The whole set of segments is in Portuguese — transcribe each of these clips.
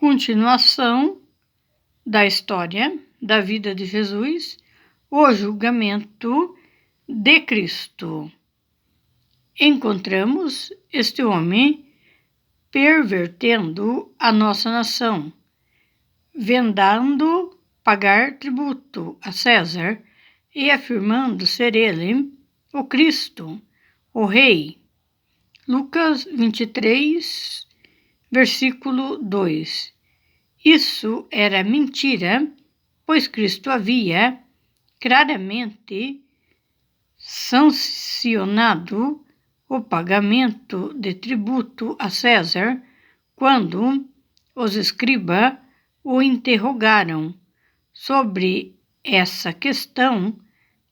Continuação da história da vida de Jesus, o julgamento de Cristo. Encontramos este homem pervertendo a nossa nação, vendando pagar tributo a César e afirmando ser ele o Cristo, o Rei. Lucas 23, versículo 2. Isso era mentira, pois Cristo havia claramente sancionado o pagamento de tributo a César quando os escribas o interrogaram sobre essa questão,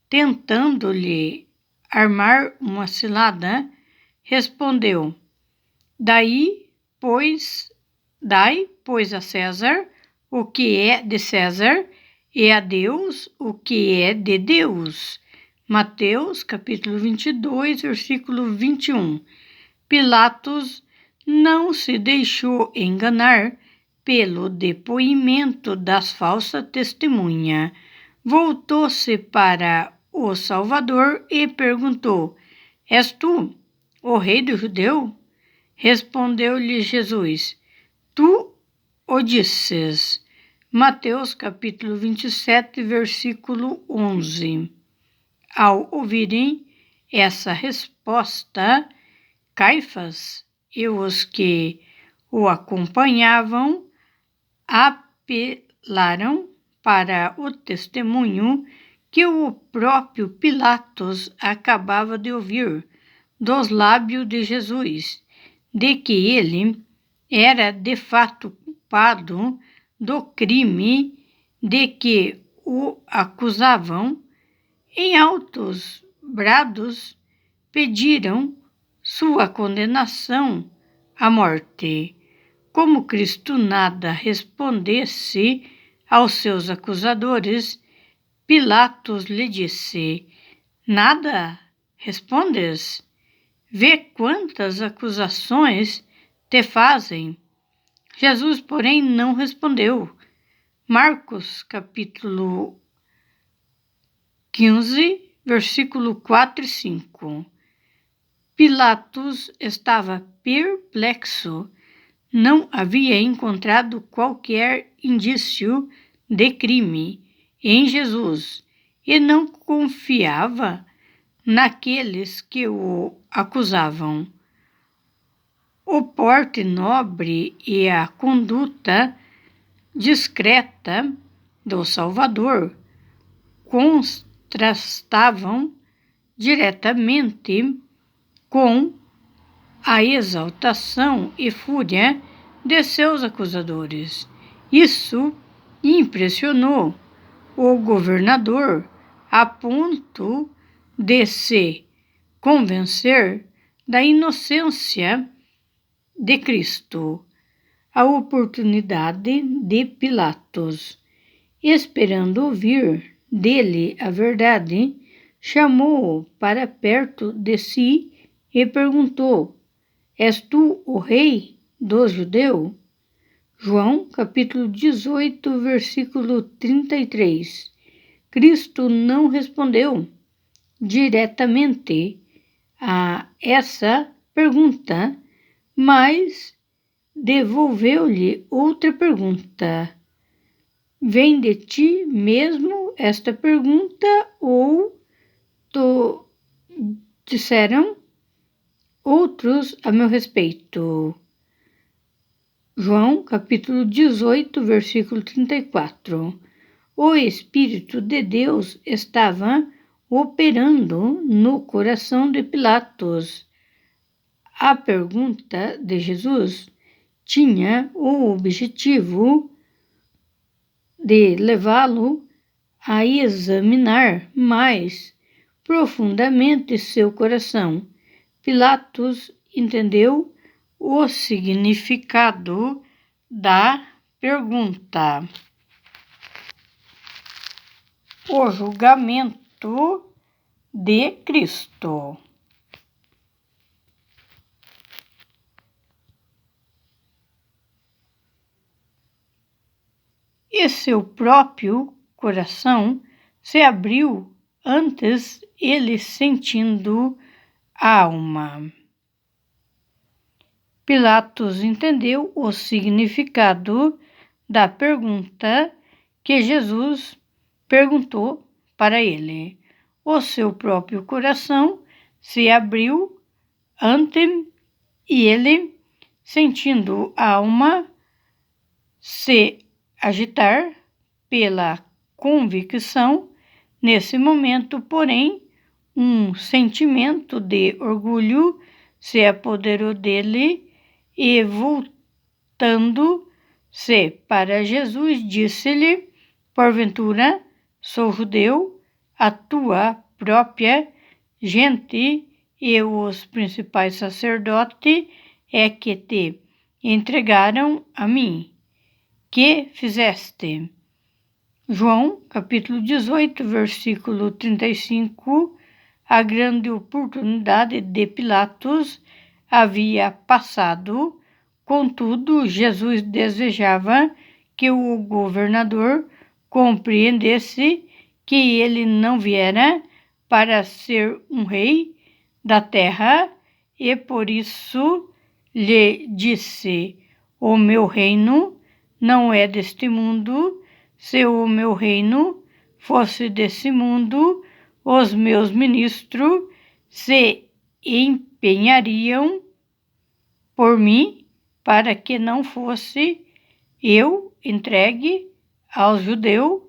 tentando-lhe armar uma cilada. Respondeu: Dai, pois a César o que é de César e a Deus o que é de Deus. Mateus, capítulo 22, versículo 21. Pilatos não se deixou enganar pelo depoimento das falsas testemunhas. Voltou-se para o Salvador e perguntou: És tu o rei dos judeus? Respondeu-lhe Jesus: Tu o disses. Mateus capítulo 27, versículo 11. Ao ouvirem essa resposta, Caifás e os que o acompanhavam apelaram para o testemunho que o próprio Pilatos acabava de ouvir dos lábios de Jesus, de que ele era de fato culpado do crime de que o acusavam. Em altos brados pediram sua condenação à morte. Como Cristo nada respondesse aos seus acusadores, Pilatos lhe disse: Nada respondes? Vê quantas acusações te fazem. Jesus, porém, não respondeu. Marcos, capítulo 15, versículo 4 e 5. Pilatos estava perplexo. Não havia encontrado qualquer indício de crime em Jesus e não confiava naqueles que o acusavam. O porte nobre e a conduta discreta do Salvador contrastavam diretamente com a exaltação e fúria de seus acusadores. Isso impressionou o governador a ponto de se convencer da inocência de Cristo. A oportunidade de Pilatos, esperando ouvir dele a verdade, chamou-o para perto de si e perguntou: És tu o rei dos judeus? João, capítulo 18, versículo 33. Cristo não respondeu diretamente a essa pergunta, mas devolveu-lhe outra pergunta: Vem de ti mesmo esta pergunta ou te disseram outros a meu respeito? João, capítulo 18, versículo 34. O Espírito de Deus estava operando no coração de Pilatos. A pergunta de Jesus tinha o objetivo de levá-lo a examinar mais profundamente seu coração. Pilatos entendeu o significado da pergunta. O julgamento de Cristo. e seu próprio coração se abriu antes ele sentindo a alma. Pilatos entendeu o significado da pergunta que Jesus perguntou para ele. O seu próprio coração se abriu ante ele, sentindo a alma se agitar pela convicção. Nesse momento, porém, um sentimento de orgulho se apoderou dele e, voltando-se para Jesus, disse-lhe: porventura sou judeu, a tua própria gente e os principais sacerdotes é que te entregaram a mim. Que fizeste? João, capítulo 18, versículo 35. A grande oportunidade de Pilatos havia passado, contudo, Jesus desejava que o governador compreendesse que ele não viera para ser um rei da terra e por isso lhe disse: o meu reino não é deste mundo. Se o meu reino fosse desse mundo, os meus ministros se empenhariam por mim para que não fosse eu entregue aos judeus,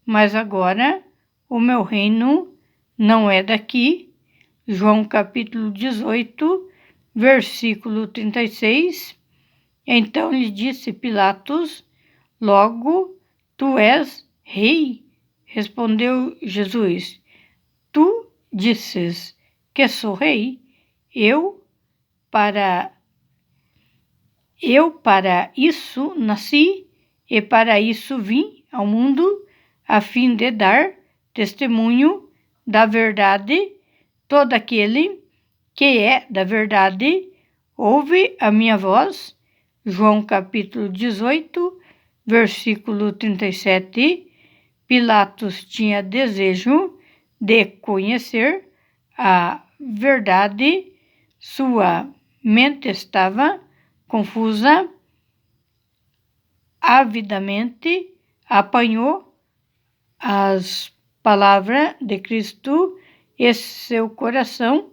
mas agora o meu reino não é daqui. João capítulo 18, versículo 36. Então lhe disse Pilatos: logo tu és rei? Respondeu Jesus: tu disses que sou rei. Eu para isso nasci e para isso vim ao mundo, a fim de dar testemunho da verdade. Todo aquele que é da verdade ouve a minha voz. João capítulo 18, versículo 37. Pilatos tinha desejo de conhecer a verdade. Sua mente estava confusa. Avidamente apanhou as palavras de Cristo e seu coração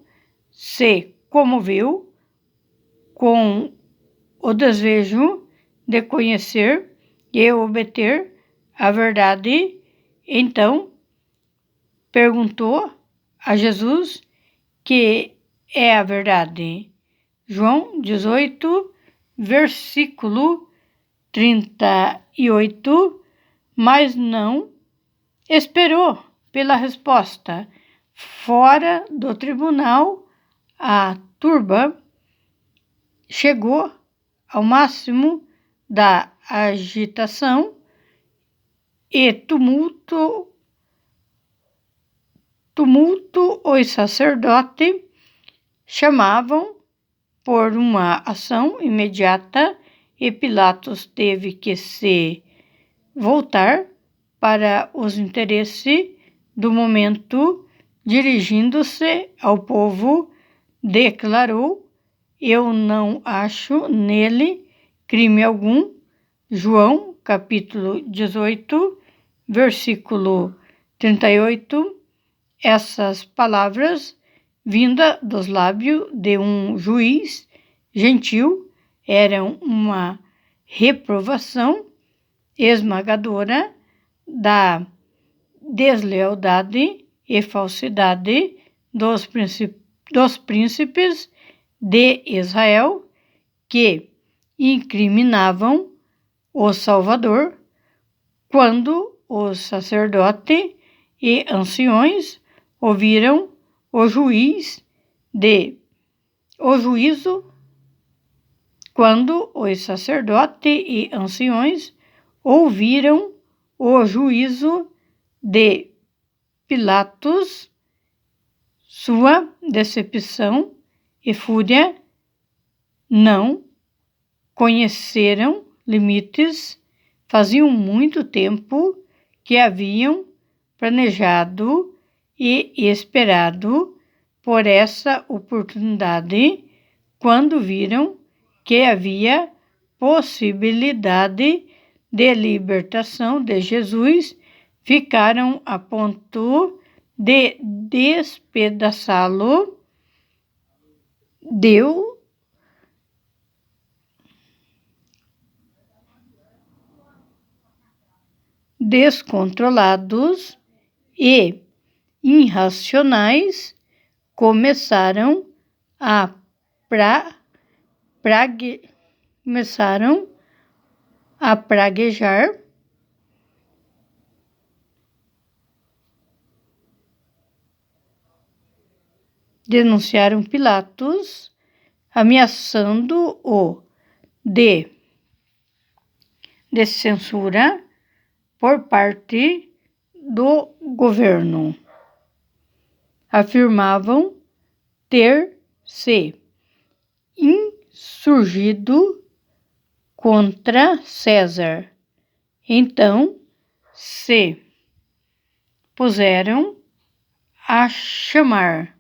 se comoveu com o desejo de conhecer e obter a verdade. Então, perguntou a Jesus: que é a verdade? João 18, versículo 38. Mas não esperou pela resposta. Fora do tribunal, a turba chegou ao máximo da agitação e tumulto. Os sacerdotes chamavam por uma ação imediata e Pilatos teve que se voltar para os interesses do momento. Dirigindo-se ao povo, declarou: eu não acho nele crime algum. João, capítulo 18, versículo 38. Essas palavras, vinda dos lábios de um juiz gentil, eram uma reprovação esmagadora da deslealdade e falsidade dos príncipes de Israel, que incriminavam o Salvador. Quando os sacerdotes e anciões ouviram o juízo, quando os sacerdotes e anciões ouviram o juízo de Pilatos, sua decepção e fúria não conheceram limites. faziam muito tempo que haviam planejado e esperado por essa oportunidade quando viram que havia possibilidade de libertação de Jesus, ficaram a ponto de despedaçá-lo. Descontrolados e irracionais, começaram a praguejar, denunciaram Pilatos, ameaçando-o de censura por parte do governo. Afirmavam ter se insurgido contra César. Então se puseram a chamar